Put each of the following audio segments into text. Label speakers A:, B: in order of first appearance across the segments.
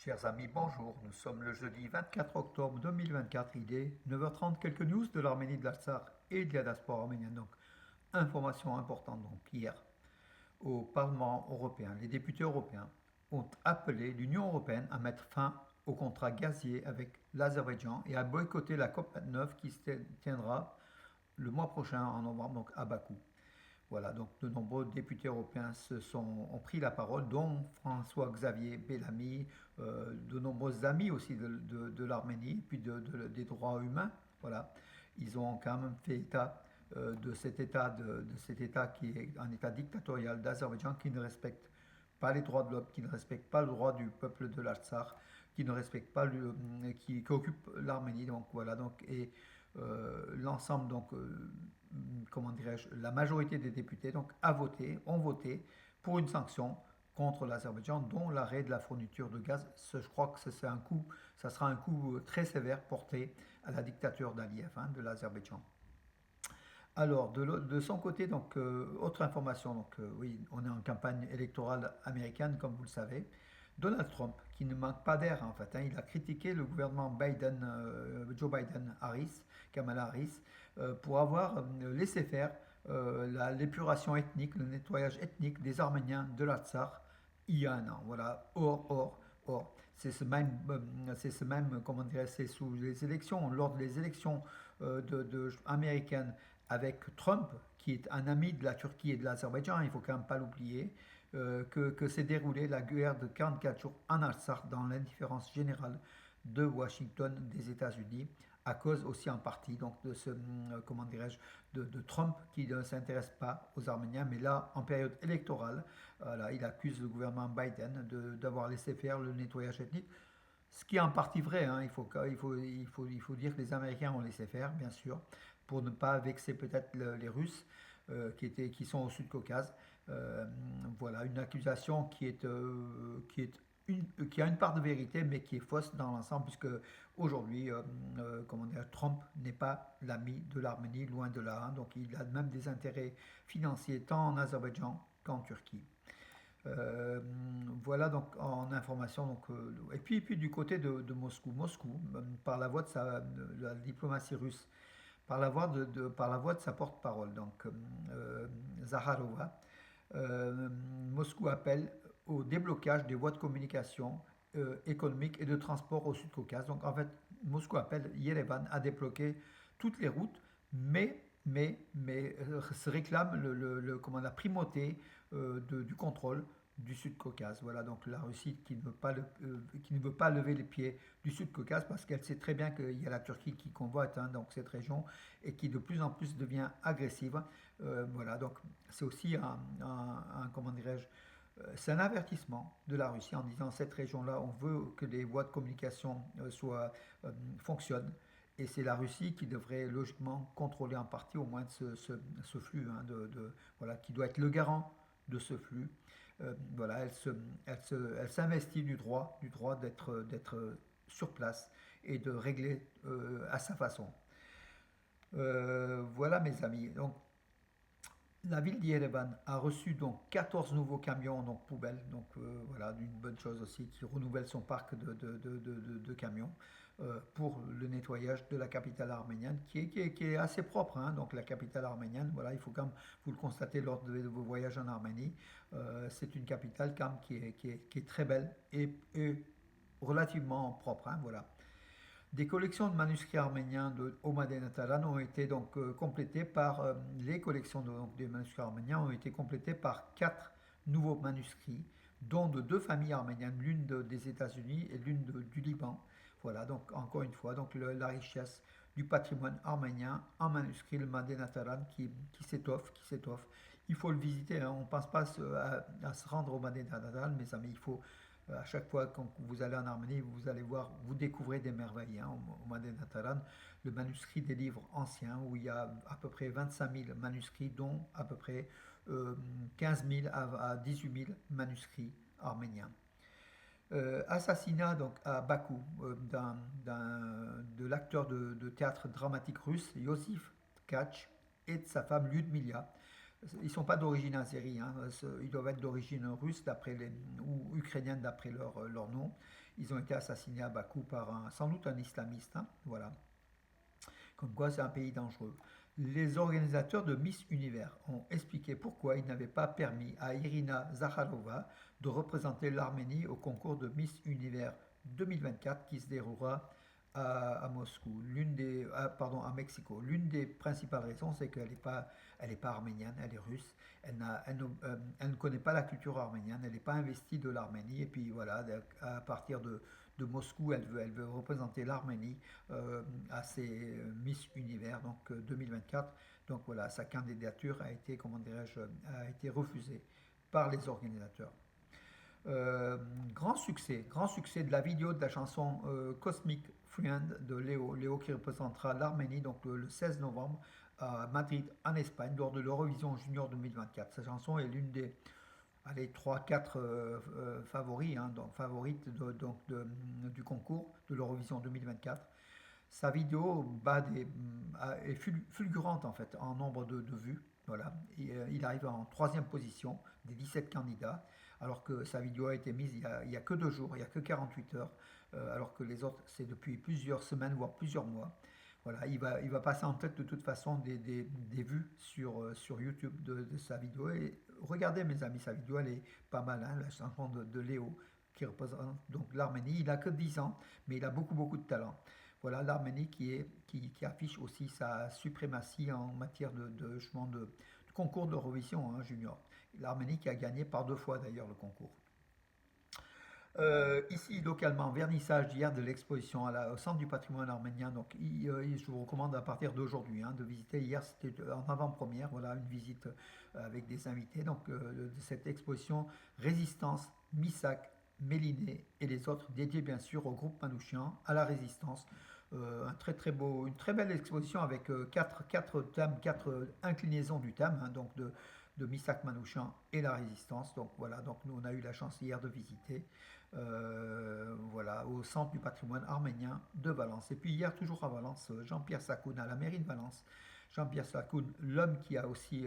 A: Chers amis, bonjour. Nous sommes le jeudi 24 octobre 2024. Il est 9h30. Quelques news de l'Arménie, de l'Artsakh et de la diaspora arménienne. Donc, information importante. Donc, hier, au Parlement européen, les députés européens ont appelé l'Union européenne à mettre fin au contrat gazier avec l'Azerbaïdjan et à boycotter la COP29 qui se tiendra le mois prochain en novembre, donc à Bakou. Voilà, donc de nombreux députés européens ont pris la parole, dont François-Xavier Bellamy, de nombreux amis aussi de l'Arménie, puis des droits humains. Voilà, ils ont quand même fait état de cet État qui est un État dictatorial d'Azerbaïdjan qui ne respecte pas les droits de l'homme, qui ne respecte pas le droit du peuple de l'Artsakh, qui ne respecte pas qui occupe l'Arménie. Donc voilà, donc et l'ensemble comment dirais-je, la majorité des députés donc ont voté pour une sanction contre l'Azerbaïdjan, dont l'arrêt de la fourniture de gaz. Je crois que ça sera un coup très sévère porté à la dictature d'Aliyev, hein, de l'Azerbaïdjan. Alors, de son côté, donc, autre information, donc, oui, on est en campagne électorale américaine, comme vous le savez. Donald Trump, qui ne manque pas d'air en fait, hein, il a critiqué le gouvernement Biden, Joe Biden, Kamala Harris, pour avoir laissé faire l'épuration ethnique, le nettoyage ethnique des Arméniens de l'Artsakh il y a un an. Voilà. Or, c'est ce même, comment dirais c'est sous les élections, lors des élections américaines avec Trump, qui est un ami de la Turquie et de l'Azerbaïdjan, il faut quand même pas l'oublier, que s'est déroulée la guerre de 44 jours en Artsakh dans l'indifférence générale de Washington, des États-Unis, à cause aussi en partie donc de ce, comment dirais-je, de Trump qui ne s'intéresse pas aux Arméniens, mais là, en période électorale, voilà, il accuse le gouvernement Biden d'avoir laissé faire le nettoyage ethnique, ce qui est en partie vrai, hein. Il faut dire que les Américains ont laissé faire, bien sûr, pour ne pas vexer peut-être les Russes qui sont au Sud-Caucase. Euh, voilà, une accusation qui a une part de vérité, mais qui est fausse dans l'ensemble, puisque aujourd'hui, comment dire, Trump n'est pas l'ami de l'Arménie, loin de là, hein. Donc il a même des intérêts financiers tant en Azerbaïdjan qu'en Turquie. Euh, voilà donc en information. Et puis du côté de Moscou, par la voix de la diplomatie russe, par la voix de sa porte-parole, donc Zaharova, Moscou appelle au déblocage des voies de communication économique et de transport au Sud-Caucase. Donc en fait, Moscou appelle Yerevan à débloquer toutes les routes, mais se réclame la primauté du contrôle du Sud-Caucase. Voilà, donc la Russie qui ne veut pas lever les pieds du Sud-Caucase parce qu'elle sait très bien qu'il y a la Turquie qui convoite, hein, donc cette région et qui de plus en plus devient agressive. Voilà, donc c'est aussi comment dirais-je, c'est un avertissement de la Russie en disant cette région-là, on veut que les voies de communication fonctionnent. Et c'est la Russie qui devrait logiquement contrôler en partie au moins ce flux, hein, voilà, qui doit être le garant de ce flux. Voilà, elle s'investit du droit d'être sur place et de régler à sa façon. Voilà mes amis. Donc la ville d'Yerevan a reçu donc 14 nouveaux camions donc poubelles, donc voilà, une bonne chose aussi, qui renouvelle son parc de camions pour le nettoyage de la capitale arménienne, qui est assez propre, hein, donc la capitale arménienne, voilà, il faut quand même, vous le constatez lors de vos voyages en Arménie, c'est une capitale quand même qui est très belle et relativement propre, hein, voilà. Des collections de manuscrits arméniens de Omadé Natalan ont été donc complétées par les collections des manuscrits arméniens ont été complétées par quatre nouveaux manuscrits, dont de deux familles arméniennes, des États-Unis et du Liban. Voilà, donc encore une fois, donc la richesse du patrimoine arménien en manuscrit, le Madé Natalan, qui s'étoffe. Il faut le visiter, hein. On ne pense pas à se rendre au Madé Natalan, mes amis, il faut à chaque fois quand vous allez en Arménie, vous allez voir, vous découvrez des merveilles, hein, au Madé Natalan, le manuscrit des livres anciens, où il y a à peu près 25 000 manuscrits, dont à peu près 15 000 à 18 000 manuscrits arméniens. Assassinat donc à Bakou de l'acteur de théâtre dramatique russe Yosif Tkach et de sa femme Lyudmila. Ils ne sont pas d'origine azérie, hein, ils doivent être d'origine russe ou ukrainienne d'après leur nom. Ils ont été assassinés à Bakou par sans doute un islamiste. Hein, voilà. Comme quoi c'est un pays dangereux. Les organisateurs de Miss Univers ont expliqué pourquoi ils n'avaient pas permis à Irina Zakharova de représenter l'Arménie au concours de Miss Univers 2024 qui se déroulera à Moscou, à Mexico. L'une des principales raisons, c'est qu'elle elle est pas arménienne, elle est russe. Elle ne connaît pas la culture arménienne, elle n'est pas investie de l'Arménie. Et puis voilà, à partir de Moscou, elle veut représenter l'Arménie à ses Miss Univers, donc 2024. Donc voilà, sa candidature a été, comment dirais-je, a été refusée par les organisateurs. Euh, grand succès de la vidéo de la chanson Cosmic Friend de Léo qui représentera l'Arménie donc le 16 novembre à Madrid en Espagne lors de l'Eurovision Junior 2024. Cette chanson est l'une des allez, 3-4 favoris, hein, donc, favorites du concours de l'Eurovision 2024. Sa vidéo est fulgurante en fait en nombre de vues. Voilà. Il arrive en troisième position des 17 candidats, alors que sa vidéo a été mise il y a que 2 jours, il y a que 48 heures, alors que les autres c'est depuis plusieurs semaines, voire plusieurs mois. Voilà, il va passer en tête de toute façon des vues sur YouTube de sa vidéo. Et regardez mes amis, sa vidéo elle est pas mal, hein, la chanson de Léo qui représente donc l'Arménie. Il n'a que 10 ans, mais il a beaucoup de talent. Voilà l'Arménie qui affiche aussi sa suprématie en matière de concours d'Eurovision hein, junior. L'Arménie qui a gagné par 2 fois d'ailleurs le concours. Ici, localement, vernissage d'hier de l'exposition au Centre du patrimoine arménien. Donc, je vous recommande à partir d'aujourd'hui hein, de visiter. Hier, c'était en avant-première, voilà, une visite avec des invités. Donc, de cette exposition Résistance, Missak, Méliné et les autres, dédiés bien sûr au groupe Manouchian, à la résistance. Un très beau, une très belle exposition avec quatre thèmes, quatre inclinaisons du thème, hein, donc de Missak Manouchian et la résistance. Donc voilà, donc nous on a eu la chance hier de visiter voilà, au centre du patrimoine arménien de Valence. Et puis hier, toujours à Valence, Jean-Pierre Sakoun à la mairie de Valence. Jean-Pierre Sakoun, l'homme qui a aussi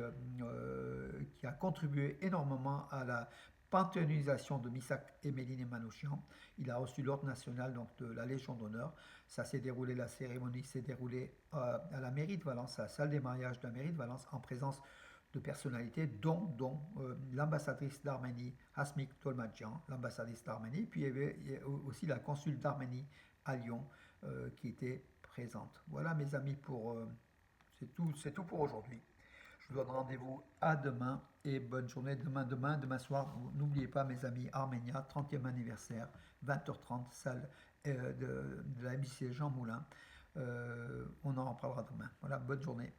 A: qui a contribué énormément à la panthéonisation de Missak et Méline Manouchian. Il a reçu l'ordre national donc, de la Légion d'honneur. La cérémonie s'est déroulée à la mairie de Valence, à la salle des mariages de la mairie de Valence, en présence de personnalités, dont l'ambassadrice d'Arménie, Hasmik Tolmadjian, l'ambassadrice d'Arménie, puis il y avait aussi la consul d'Arménie à Lyon qui était présente. Voilà mes amis, c'est tout pour aujourd'hui. Je vous donne rendez-vous à demain et bonne journée. Demain soir, n'oubliez pas mes amis, Arménia, 30e anniversaire, 20h30, salle de la MJC Jean Moulin. On en reparlera demain. Voilà, bonne journée.